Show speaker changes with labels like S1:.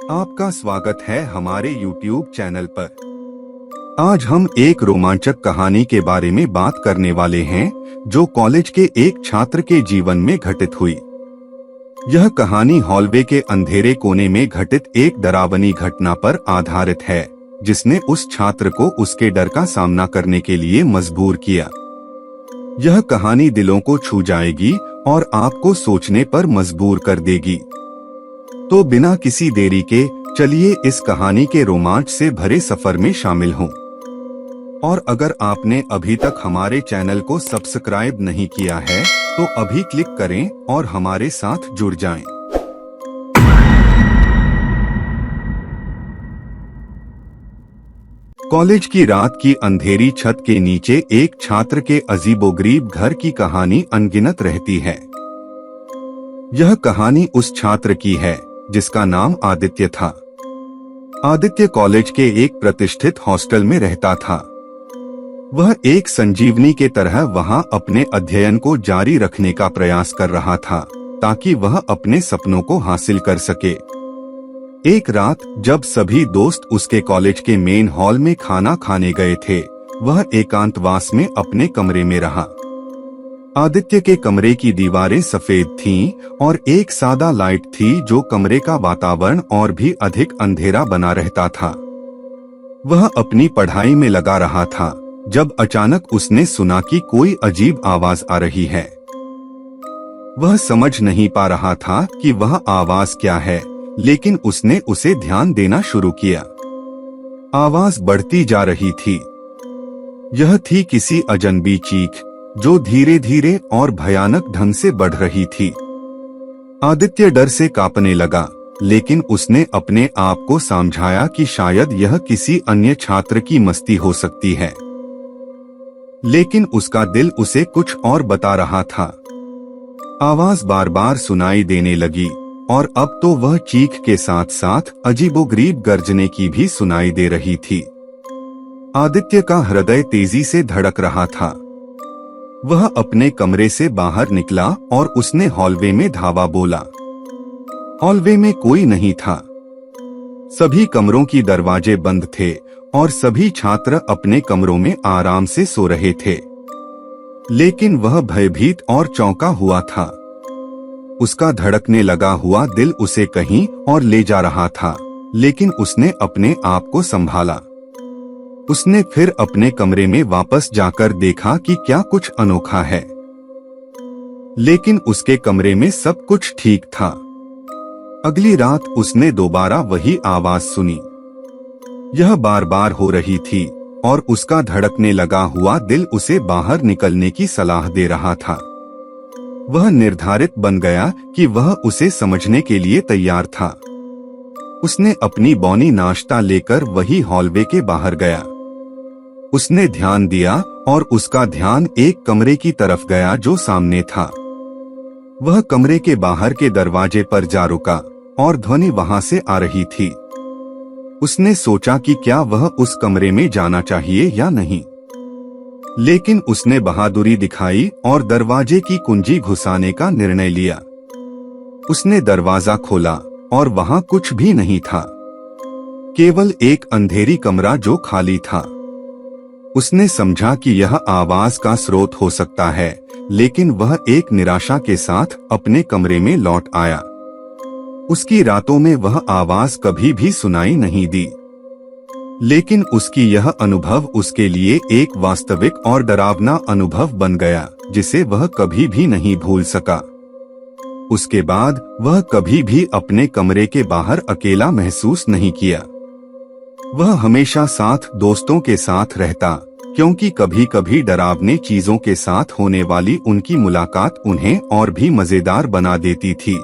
S1: आपका स्वागत है हमारे YouTube चैनल पर। आज हम एक रोमांचक कहानी के बारे में बात करने वाले हैं जो कॉलेज के एक छात्र के जीवन में घटित हुई। यह कहानी हॉलवे के अंधेरे कोने में घटित एक डरावनी घटना पर आधारित है जिसने उस छात्र को उसके डर का सामना करने के लिए मजबूर किया। यह कहानी दिलों को छू जाएगी और आपको सोचने पर मजबूर कर देगी। तो बिना किसी देरी के चलिए इस कहानी के रोमांच से भरे सफर में शामिल हों। और अगर आपने अभी तक हमारे चैनल को सब्सक्राइब नहीं किया है तो अभी क्लिक करें और हमारे साथ जुड़ जाएं। कॉलेज की रात की अंधेरी छत के नीचे एक छात्र के अजीबोगरीब घर की कहानी अनगिनत रहती है। यह कहानी उस छात्र की है जिसका नाम आदित्य था। आदित्य कॉलेज के एक प्रतिष्ठित हॉस्टल में रहता था। वह एक संजीवनी के तरह वहां अपने अध्ययन को जारी रखने का प्रयास कर रहा था ताकि वह अपने सपनों को हासिल कर सके। एक रात जब सभी दोस्त उसके कॉलेज के मेन हॉल में खाना खाने गए थे, वह एकांतवास में अपने कमरे में रहा। आदित्य के कमरे की दीवारें सफेद थीं और एक सादा लाइट थी जो कमरे का वातावरण और भी अधिक अंधेरा बना रहता था। वह अपनी पढ़ाई में लगा रहा था जब अचानक उसने सुना कि कोई अजीब आवाज आ रही है। वह समझ नहीं पा रहा था कि वह आवाज क्या है, लेकिन उसने उसे ध्यान देना शुरू किया। आवाज बढ़ती जा रही थी। यह थी किसी अजनबी चीख जो धीरे धीरे और भयानक ढंग से बढ़ रही थी। आदित्य डर से कांपने लगा, लेकिन उसने अपने आप को समझाया कि शायद यह किसी अन्य छात्र की मस्ती हो सकती है। लेकिन उसका दिल उसे कुछ और बता रहा था। आवाज बार बार सुनाई देने लगी और अब तो वह चीख के साथ साथ अजीबोगरीब गर्जने की भी सुनाई दे रही थी। आदित्य का हृदय तेजी से धड़क रहा था। वह अपने कमरे से बाहर निकला और उसने हॉलवे में धावा बोला। हॉलवे में कोई नहीं था। सभी कमरों की दरवाजे बंद थे और सभी छात्र अपने कमरों में आराम से सो रहे थे। लेकिन वह भयभीत और चौंका हुआ था। उसका धड़कने लगा हुआ दिल उसे कहीं और ले जा रहा था, लेकिन उसने अपने आप को संभाला। उसने फिर अपने कमरे में वापस जाकर देखा कि क्या कुछ अनोखा है, लेकिन उसके कमरे में सब कुछ ठीक था। अगली रात उसने दोबारा वही आवाज सुनी। यह बार बार हो रही थी और उसका धड़कने लगा हुआ दिल उसे बाहर निकलने की सलाह दे रहा था। वह निर्धारित बन गया कि वह उसे समझने के लिए तैयार था। उसने अपनी बौनी नाश्ता लेकर वही हॉलवे के बाहर गया। उसने ध्यान दिया और उसका ध्यान एक कमरे की तरफ गया जो सामने था। वह कमरे के बाहर के दरवाजे पर जा रुका और ध्वनि वहां से आ रही थी। उसने सोचा कि क्या वह उस कमरे में जाना चाहिए या नहीं, लेकिन उसने बहादुरी दिखाई और दरवाजे की कुंजी घुसाने का निर्णय लिया। उसने दरवाजा खोला और वहां कुछ भी नहीं था, केवल एक अंधेरी कमरा जो खाली था। उसने समझा कि यह आवाज का स्रोत हो सकता है, लेकिन वह एक निराशा के साथ अपने कमरे में लौट आया। उसकी रातों में वह आवाज कभी भी सुनाई नहीं दी, लेकिन उसकी यह अनुभव उसके लिए एक वास्तविक और डरावना अनुभव बन गया जिसे वह कभी भी नहीं भूल सका। उसके बाद वह कभी भी अपने कमरे के बाहर अकेला महसूस नहीं किया। वह हमेशा साथ दोस्तों के साथ रहता, क्योंकि कभी कभी डरावनी चीजों के साथ होने वाली उनकी मुलाकात उन्हें और भी मजेदार बना देती थी।